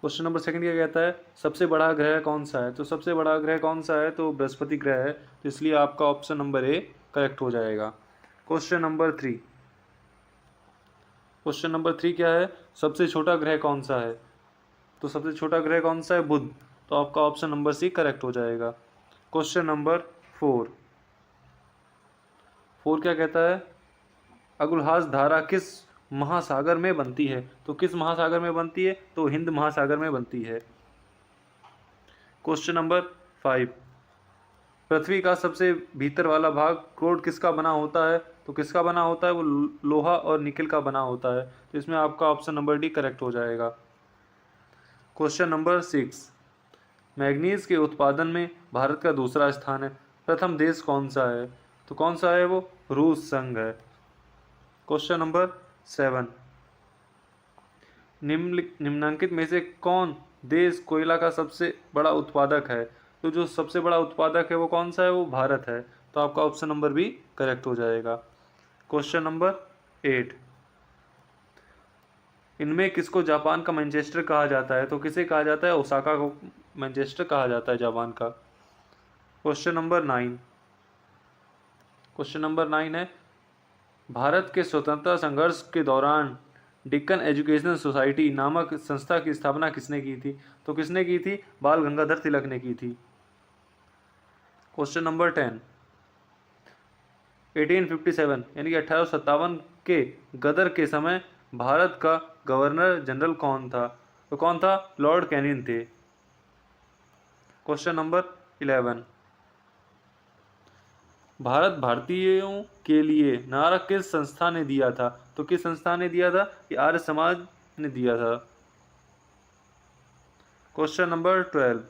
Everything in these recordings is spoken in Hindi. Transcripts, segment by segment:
क्वेश्चन नंबर सेकंड क्या कहता है, सबसे बड़ा ग्रह कौन सा है? तो सबसे बड़ा ग्रह कौन सा है? तो बृहस्पति ग्रह है, तो इसलिए आपका ऑप्शन नंबर ए करेक्ट हो जाएगा। Question number three, question number three क्या है, सबसे छोटा ग्रह कौन सा है? तो सबसे छोटा ग्रह कौन सा है? बुध, तो आपका ऑप्शन नंबर सी करेक्ट हो जाएगा। क्वेश्चन नंबर फोर, फोर क्या कहता है, अगुलहास धारा किस महासागर में बनती है? तो किस महासागर में बनती है? तो हिंद महासागर में बनती है। क्वेश्चन नंबर फाइव, पृथ्वी का सबसे भीतर वाला भाग क्रोड किसका बना होता है? तो किसका बना होता है? वो लोहा और निकल का बना होता है, तो इसमें आपका ऑप्शन नंबर डी करेक्ट हो जाएगा। क्वेश्चन नंबर सिक्स, मैग्नीज के उत्पादन में भारत का दूसरा स्थान है, प्रथम देश कौन सा है? तो कौन सा है वो? रूस संघ है। क्वेश्चन नंबर सेवन, निम्नलिखित में से कौन देश कोयला का सबसे बड़ा उत्पादक है? तो जो सबसे बड़ा उत्पादक है वो कौन सा है? वो भारत है, तो आपका ऑप्शन नंबर बी करेक्ट हो जाएगा। क्वेश्चन नंबर एट, इनमें किसको जापान का मैनचेस्टर कहा जाता है? तो किसे कहा जाता है? ओसाका को मैनचेस्टर कहा जाता है जापान का। Question number nine, question number nine है, भारत के स्वतंत्रता संघर्ष के दौरान डिक्कन एजुकेशनल सोसाइटी नामक संस्था की स्थापना किसने की थी? तो किसने की थी? बाल गंगाधर तिलक ने की थी। क्वेश्चन नंबर टेन, 1857 यानी कि 1857 के गदर के समय भारत का गवर्नर जनरल कौन था? तो कौन था? लॉर्ड कैनिंग थे। क्वेश्चन नंबर 11, भारत भारतीयों के लिए नारा किस संस्था ने दिया था? तो किस संस्था ने दिया था? ये आर्य समाज ने दिया था। क्वेश्चन नंबर 12,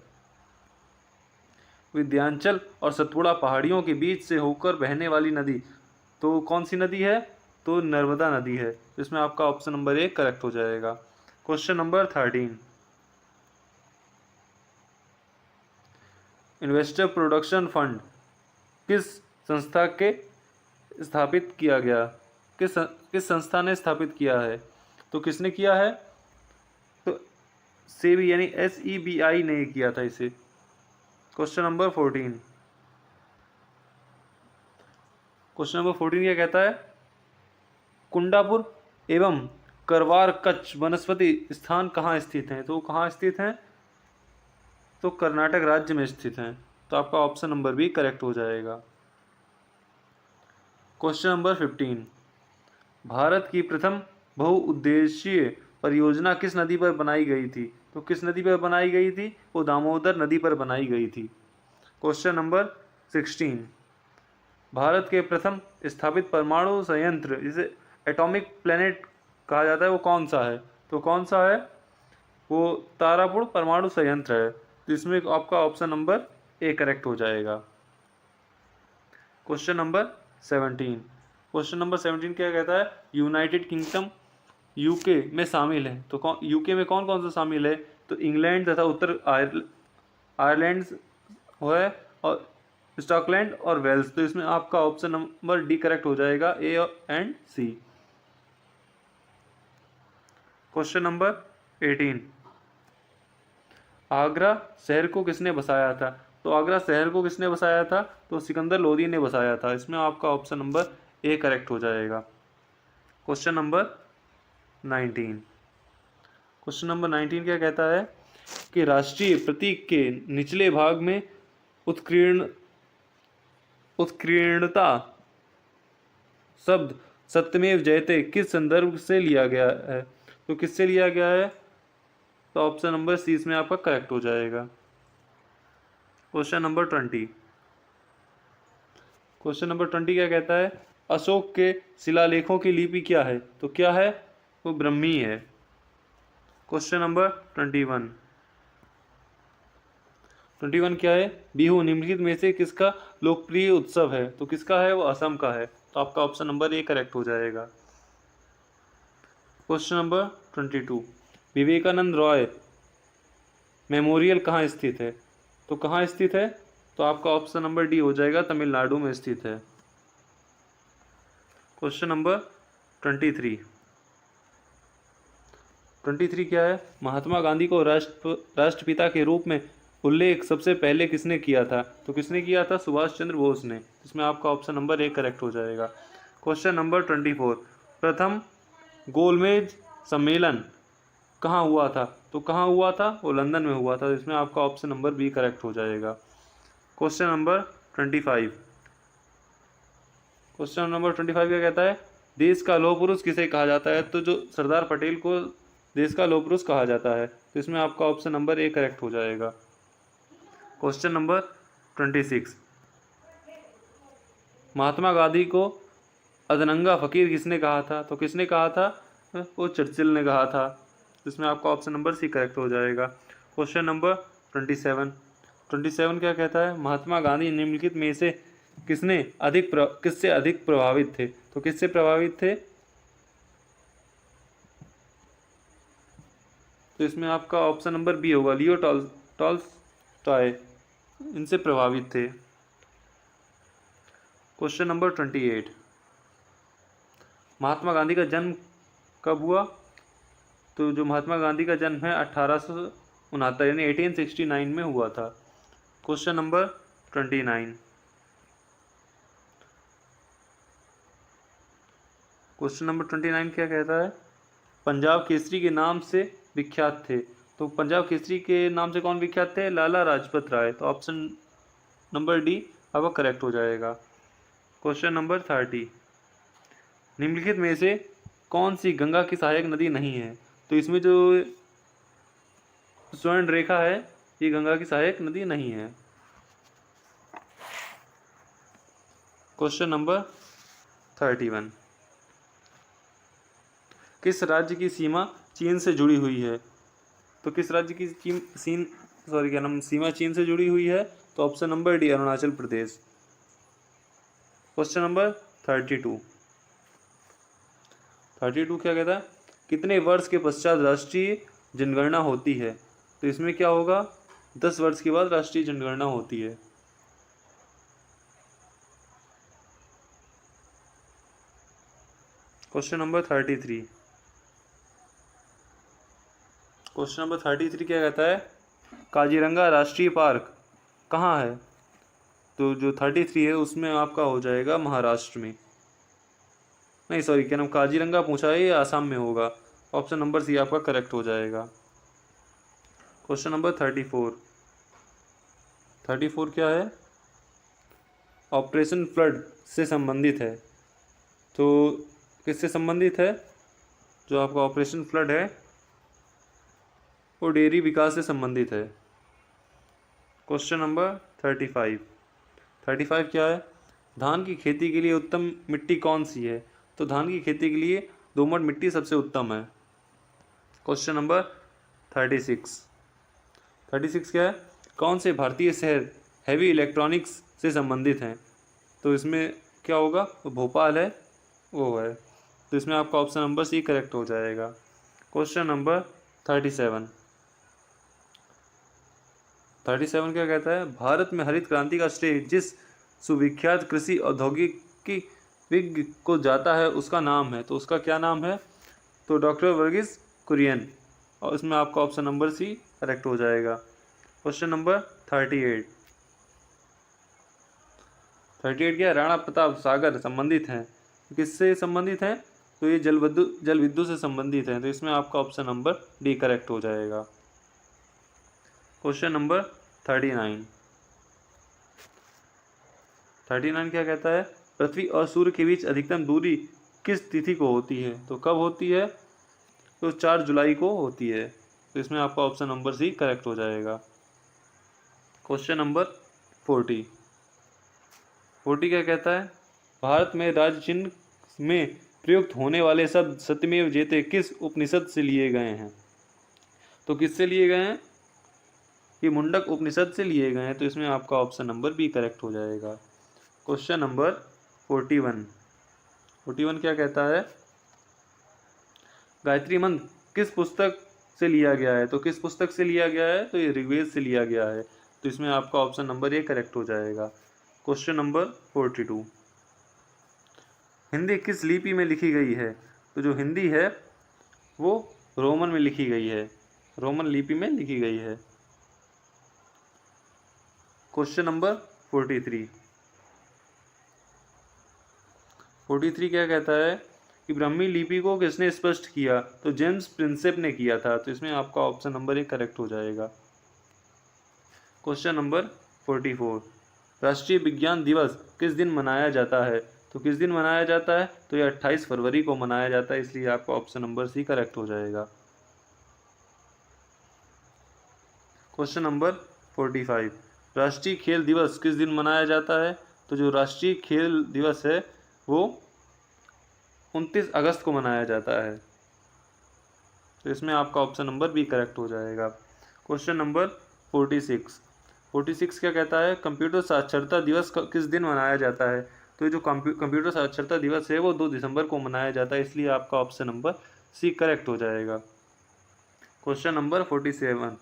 विंध्याचल और सतपुड़ा पहाड़ियों के बीच से होकर बहने वाली नदी तो कौन सी नदी है? तो नर्मदा नदी है, इसमें आपका ऑप्शन नंबर ए करेक्ट हो जाएगा। Question number 13, investor production fund किस संस्था के स्थापित किया गया? किस संस्था ने स्थापित किया है? तो किसने किया है? तो सेबी यानी SEBI ने किया था इसे। क्वेश्चन नंबर 14, क्वेश्चन नंबर 14 क्या कहता है, कुंडापुर एवं करवार कच्छ वनस्पति स्थान कहाँ स्थित हैं? तो कहाँ स्थित हैं? तो कर्नाटक राज्य में स्थित हैं, तो आपका ऑप्शन नंबर बी करेक्ट हो जाएगा। क्वेश्चन नंबर 15, भारत की प्रथम बहुउद्देशीय परियोजना किस नदी पर बनाई गई थी? तो किस नदी पर बनाई गई थी? वो दामोदर नदी पर बनाई गई थी। क्वेश्चन नंबर 16, भारत के प्रथम स्थापित परमाणु संयंत्र जिसे एटॉमिक प्लेनेट कहा जाता है वो कौन सा है? तो कौन सा है? वो तारापुर परमाणु संयंत्र है, तो इसमें आपका ऑप्शन नंबर ए करेक्ट हो जाएगा। क्वेश्चन नंबर 17, क्वेश्चन नंबर 17 क्या कहता है, यूनाइटेड किंगडम यूके में शामिल है, तो कौन यूके में कौन कौन सा शामिल है? तो इंग्लैंड तथा उत्तर आयरलैंड है और स्कॉटलैंड और वेल्स, तो इसमें आपका ऑप्शन नंबर डी करेक्ट हो जाएगा, A and C. Question number 18, Agra शहर को किसने बसाया था? तो आगरा शहर को किसने बसाया था? तो सिकंदर लोदी ने बसाया था, इसमें आपका ऑप्शन नंबर ए करेक्ट हो जाएगा। क्वेश्चन नंबर 19, क्वेश्चन नंबर 19 क्या कहता है कि राष्ट्रीय प्रतीक के निचले भाग में उत्कीर्णता शब्द सत्यमेव जयते किस संदर्भ से लिया गया है? तो किससे लिया गया है? तो ऑप्शन नंबर सी इसमें आपका करेक्ट हो जाएगा। क्वेश्चन नंबर 20, क्वेश्चन नंबर 20 क्या कहता है, अशोक के शिलालेखों की लिपि क्या है? तो क्या है? वो ब्रह्मी है। क्वेश्चन नंबर 21, 21 क्या है, बिहू निम्नलिखित में से किसका लोकप्रिय उत्सव है? तो किसका है? वो असम का है, तो आपका ऑप्शन नंबर ए करेक्ट हो जाएगा। Question number 22, Vivekananda Roy memorial कहाँ स्थित है? तो कहाँ स्थित है? तो आपका ऑप्शन नंबर डी हो जाएगा, तमिलनाडु में स्थित है। क्वेश्चन नंबर 23, 23 क्या है? महात्मा गांधी को राष्ट्रपिता के रूप में उल्लेख सबसे पहले किसने किया था? तो किसने किया था? सुभाष चंद्र बोस ने। इसमें आपका ऑप्शन नंबर ए करेक्ट हो जाएगा। क्वेश्चन नंबर 24, प्रथम गोलमेज सम्मेलन कहाँ हुआ था? तो कहाँ हुआ था? वो लंदन में हुआ था। इसमें आपका ऑप्शन नंबर बी करेक्ट हो जाएगा। क्वेश्चन नंबर 25, क्वेश्चन नंबर 25 क्या कहता है? देश का लौह पुरुष किसे कहा जाता है? तो जो सरदार पटेल को देश का लौह पुरुष कहा जाता है। तो इसमें आपका ऑप्शन नंबर ए करेक्ट हो जाएगा। क्वेश्चन नंबर 26, महात्मा गांधी को अधनंगा फकीर किसने कहा था? तो किसने कहा था? वो चर्चिल ने कहा था। इसमें आपका ऑप्शन नंबर सी करेक्ट हो जाएगा। क्वेश्चन नंबर 27 क्या कहता है? महात्मा गांधी निम्नलिखित में से किससे अधिक प्रभावित थे? तो किससे प्रभावित थे? तो इसमें आपका ऑप्शन नंबर बी होगा, लियो टॉल्स्टॉय इनसे प्रभावित थे। क्वेश्चन नंबर 28, महात्मा गांधी का जन्म कब हुआ? तो जो महात्मा गांधी का जन्म है 1869 यानी 1869 में हुआ था। क्वेश्चन नंबर 29, क्वेश्चन नंबर 29 क्या कहता है? पंजाब केसरी के नाम से विख्यात थे। तो पंजाब केसरी के नाम से कौन विख्यात थे? लाला लाजपत राय। तो ऑप्शन नंबर डी आपका करेक्ट हो जाएगा। क्वेश्चन नंबर 30, निम्नलिखित में से कौन सी गंगा की सहायक नदी नहीं है? तो इसमें जो स्वर्ण रेखा है ये गंगा की सहायक नदी नहीं है। क्वेश्चन नंबर 31, किस राज्य की सीमा चीन से जुड़ी हुई है? तो किस राज्य की सीमा चीन से जुड़ी हुई है? तो option number D Arunachal Pradesh. Question number 32 क्या कहता है? कितने वर्ष के पश्चात राष्ट्रीय जनगणना होती है? तो इसमें क्या होगा? 10 वर्ष के बाद राष्ट्रीय जनगणना होती है। क्वेश्चन नंबर 33 क्या कहता है? काजीरंगा राष्ट्रीय पार्क कहाँ है? तो जो 33 है उसमें आपका हो जाएगा महाराष्ट्र में। नहीं सॉरी, क्या नाम, काजीरंगा पूछा है, ये आसाम में होगा। ऑप्शन नंबर सी आपका करेक्ट हो जाएगा। क्वेश्चन नंबर 34 क्या है? ऑपरेशन फ्लड से संबंधित है। तो किससे संबंधित है? जो आपका ऑपरेशन फ्लड है वो डेयरी विकास से संबंधित है। क्वेश्चन नंबर 35 क्या है? धान की खेती के लिए उत्तम मिट्टी कौन सी है? तो धान की खेती के लिए दोमट मिट्टी सबसे उत्तम है। क्वेश्चन नंबर 36 क्या है? कौन से भारतीय शहर हैवी इलेक्ट्रॉनिक्स से संबंधित हैं? तो इसमें क्या होगा? तो भोपाल है, वो है। तो इसमें आपका ऑप्शन नंबर सी करेक्ट हो जाएगा। क्वेश्चन नंबर 37 क्या कहता है? भारत में हरित क्रांति का श्रेय जिस सुविख्यात कृषि औद्योगिकी विज्ञ को जाता है उसका नाम है। तो उसका क्या नाम है? तो डॉक्टर वर्गीस कुरियन। और इसमें आपका ऑप्शन नंबर सी करेक्ट हो जाएगा। क्वेश्चन नंबर 38 क्या है? राणा प्रताप सागर संबंधित हैं। किससे संबंधित हैं? तो ये जल विद्युत से संबंधित हैं। तो इसमें आपका ऑप्शन नंबर डी करेक्ट हो जाएगा। क्वेश्चन नंबर 39 क्या कहता है? पृथ्वी और सूर्य के बीच अधिकतम दूरी किस तिथि को होती है? तो कब होती है? तो 4 जुलाई को होती है। तो इसमें आपका ऑप्शन नंबर सी करेक्ट हो जाएगा। क्वेश्चन नंबर 40 क्या कहता है? भारत में राज्य चिन्ह में प्रयुक्त होने वाले शब्द सत्यमेव जयते किस उपनिषद से लिए गए हैं? तो किससे लिए गए हैं? ये मुंडक उपनिषद से लिए गए हैं। तो इसमें आपका ऑप्शन नंबर बी करेक्ट हो जाएगा। क्वेश्चन नंबर 41 क्या कहता है? गायत्री मंत्र किस पुस्तक से लिया गया है? तो किस पुस्तक से लिया गया है? तो ये ऋग्वेद से लिया गया है। तो इसमें आपका ऑप्शन नंबर ए करेक्ट हो जाएगा। क्वेश्चन नंबर 42 हिंदी किस लिपि में लिखी गई है? तो जो हिंदी है वो रोमन में लिखी गई है, रोमन लिपि में लिखी गई है। Question number 43। 43 क्या कहता है कि ब्राह्मी लिपि को किसने स्पष्ट किया? तो जेम्स प्रिंसेप ने किया था। तो इसमें आपका ऑप्शन नंबर 1 करेक्ट हो जाएगा। Question number 44। राष्ट्रीय विज्ञान दिवस किस दिन मनाया जाता है? तो किस दिन मनाया जाता है? तो ये 28 फरवरी को मनाया जाता है, इसलिए आपका ऑप्शन नंबर सी करेक्ट हो जाएगा। Question number 45। राष्ट्रीय खेल दिवस किस दिन मनाया जाता है? तो जो राष्ट्रीय खेल दिवस है वो 29 अगस्त को मनाया जाता है। तो इसमें आपका ऑप्शन नंबर बी करेक्ट हो जाएगा। Question number 46। 46 क्या कहता है? कंप्यूटर साक्षरता दिवस किस दिन मनाया जाता है? तो ये जो कंप्यूटर साक्षरता दिवस है वो 2 दिसंबर को मनाया जाता है, इसलिए आपका ऑप्शन नंबर सी करेक्ट हो जाएगा। Question number 47।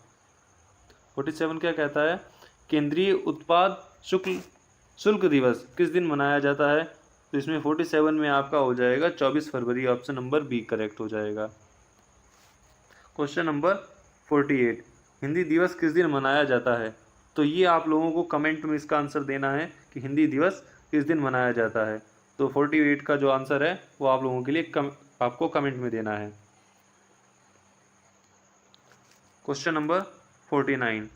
47 क्या कहता है? केंद्रीय उत्पाद शुल्क दिवस किस दिन मनाया जाता है? तो इसमें 47 में आपका हो जाएगा 24 फरवरी, ऑप्शन नंबर बी करेक्ट हो जाएगा। Question number 48। हिंदी दिवस किस दिन मनाया जाता है? तो ये आप लोगों को कमेंट में इसका आंसर देना है कि हिंदी दिवस किस दिन मनाया जाता है। तो 48 का जो आंसर है वो आप लोगों के लिए आपको कमेंट में देना है। Question number 49।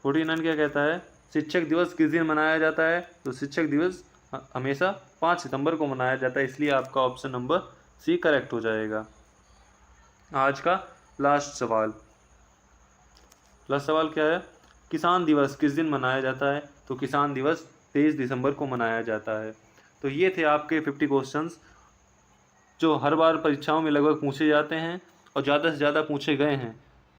49 क्या कहता है? शिक्षक दिवस किस दिन मनाया जाता है? तो शिक्षक दिवस हमेशा 5 सितंबर को मनाया जाता है, इसलिए आपका ऑप्शन नंबर सी करेक्ट हो जाएगा। आज का लास्ट सवाल क्या है? किसान दिवस किस दिन मनाया जाता है? तो किसान दिवस 23 दिसंबर को मनाया जाता है। तो ये थे आपके 50 क्वेश्चंस जो हर बार परीक्षाओं में लगभग पूछे जाते हैं और ज़्यादा से ज़्यादा पूछे गए हैं।